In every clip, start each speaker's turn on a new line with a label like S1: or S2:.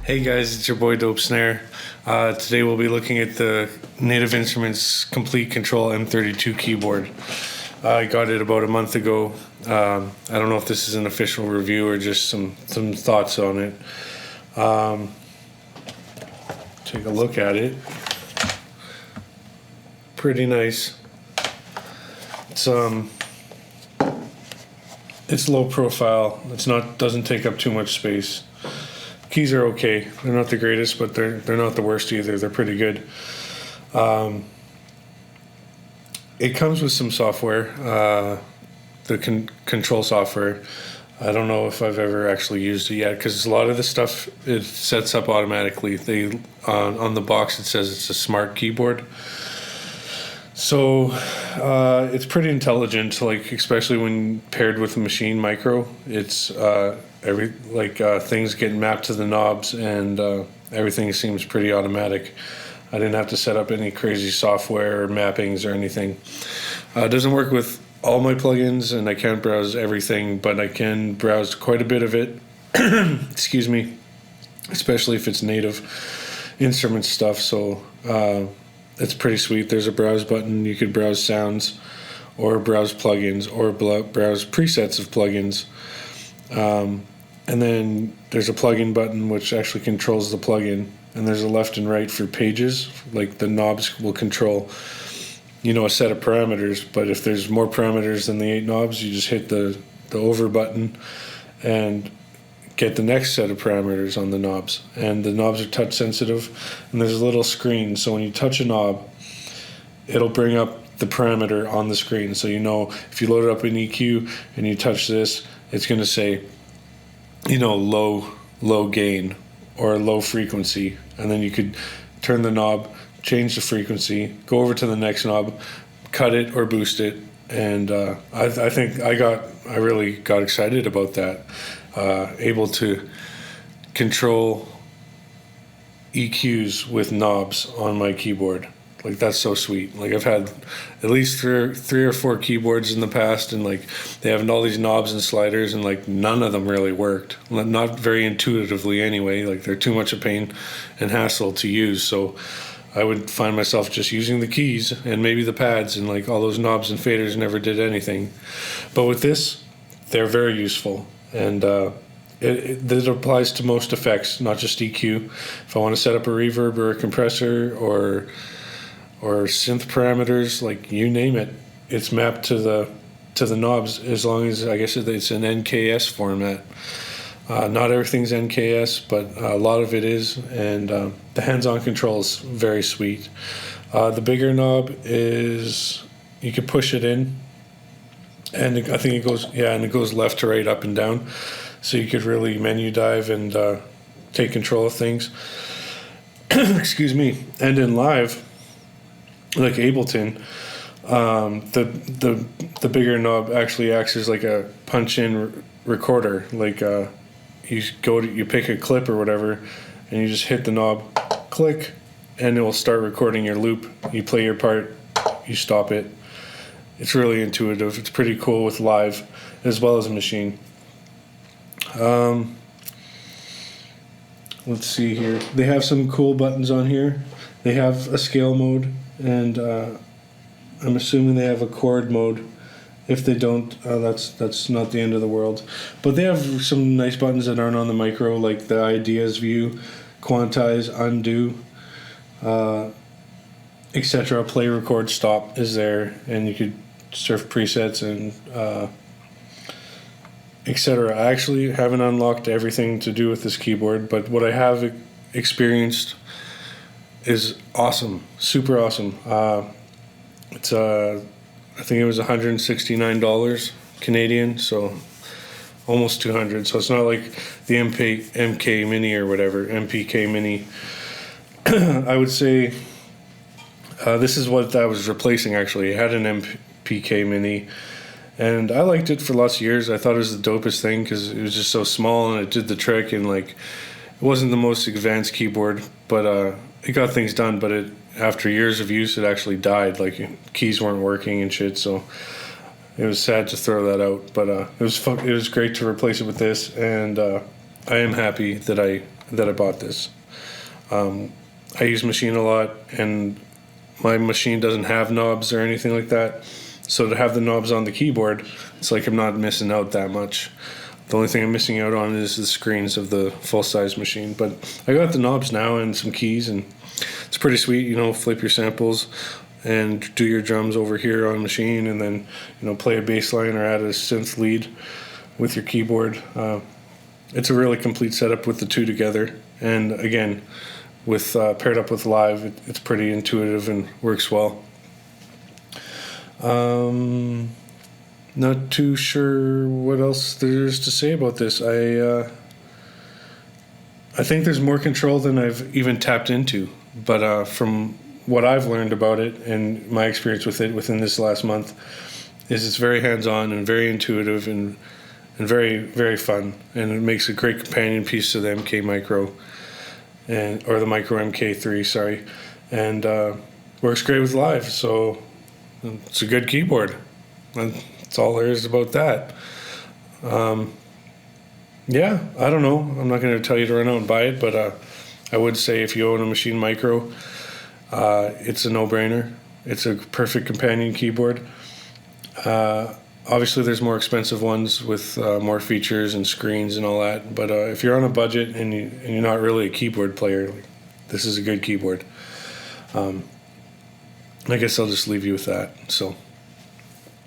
S1: Hey guys, it's your boy Dope Snare. Today we'll be looking at the Native Instruments Komplete Kontrol M32 keyboard. I got it about a month ago. I don't know if this is an official review or just some thoughts on it. Take a look at it. Pretty nice. It's low profile. Doesn't take up too much space. Keys are okay. They're not the greatest, but they're not the worst either. They're pretty good. It comes with some software, the control software. I don't know if I've ever actually used it yet because a lot of the stuff it sets up automatically. On the box it says it's a smart keyboard. So it's pretty intelligent, like especially when paired with a machine micro. It's things get mapped to the knobs and everything seems pretty automatic. I didn't have to set up any crazy software or mappings or anything. It doesn't work with all my plugins and I can't browse everything, but I can browse quite a bit of it. Excuse me, especially if it's native instrument stuff. So it's pretty sweet. There's a browse button. You could browse sounds or browse plugins or browse presets of plugins. And then there's a plugin button which actually controls the plugin. And there's a left and right for pages. Like the knobs will control, a set of parameters. But if there's more parameters than the 8 knobs, you just hit the over button and get the next set of parameters on the knobs. And the knobs are touch sensitive. And there's a little screen. So when you touch a knob, it'll bring up the parameter on the screen. So if you load it up in EQ and you touch this, it's going to say, low gain or low frequency. And then you could turn the knob, change the frequency, go over to the next knob, cut it or boost it. And I think I really got excited about that. Able to control EQs with knobs on my keyboard. Like that's so sweet. Like I've had at least three or four keyboards in the past, and like they have all these knobs and sliders, and like none of them really worked. Not very intuitively anyway. Like they're too much a pain and hassle to use. So I would find myself just using the keys and maybe the pads, and like all those knobs and faders never did anything. But with this, they're very useful, and it applies to most effects, not just EQ. If I want to set up a reverb or a compressor or synth parameters, like you name it, it's mapped to the knobs, as long as I guess it's an NKS format. Not everything's NKS, but a lot of it is, and the hands-on control is very sweet. The bigger knob is you can push it in, and I think it goes left to right, up and down, so you could really menu dive and take control of things. Excuse me. And in live, like Ableton, the bigger knob actually acts as like a punch-in recorder. Like you pick a clip or whatever, and you just hit the knob, click, and it will start recording your loop. You play your part, you stop it. It's really intuitive. It's pretty cool with live as well as a machine. Let's see here. They have some cool buttons on here. They have a scale mode, and I'm assuming they have a chord mode. If they don't, that's not the end of the world. But they have some nice buttons that aren't on the micro, like the ideas view, quantize, undo, etc. Play, record, stop is there, and you could surf presets and etc. I actually haven't unlocked everything to do with this keyboard, but what I have experienced is awesome, super awesome. It's I think it was $169 Canadian, so almost 200. So it's not like the MK Mini or whatever, MPK Mini. I would say this is what I was replacing. Actually, it had an MPK Mini, and I liked it for lots of years. I thought it was the dopest thing because it was just so small and it did the trick, and like it wasn't the most advanced keyboard, but it got things done. But after years of use, it actually died. Like keys weren't working and shit. So it was sad to throw that out. But it was great to replace it with this, and I am happy that I that I bought this. I use machine a lot, and my machine doesn't have knobs or anything like that. So to have the knobs on the keyboard, it's like I'm not missing out that much. The only thing I'm missing out on is the screens of the full-size machine. But I got the knobs now and some keys, and it's pretty sweet. Flip your samples and do your drums over here on machine, and then play a bass line or add a synth lead with your keyboard. It's a really complete setup with the two together, and again, with paired up with live, it's pretty intuitive and works well. Not too sure what else there's to say about this. I think there's more control than I've even tapped into, but from what I've learned about it and my experience with it within this last month is it's very hands-on and very intuitive and very, very fun, and it makes a great companion piece to the MK Micro or the Micro MK3, sorry, and works great with live. So it's a good keyboard. That's all there is about that. Yeah, I don't know. I'm not going to tell you to run out and buy it, but I would say if you own a Machine Micro, it's a no-brainer. It's a perfect companion keyboard. Obviously, there's more expensive ones with more features and screens and all that. But if you're on a budget and you're not really a keyboard player, this is a good keyboard. I guess I'll just leave you with that. So,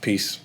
S1: peace.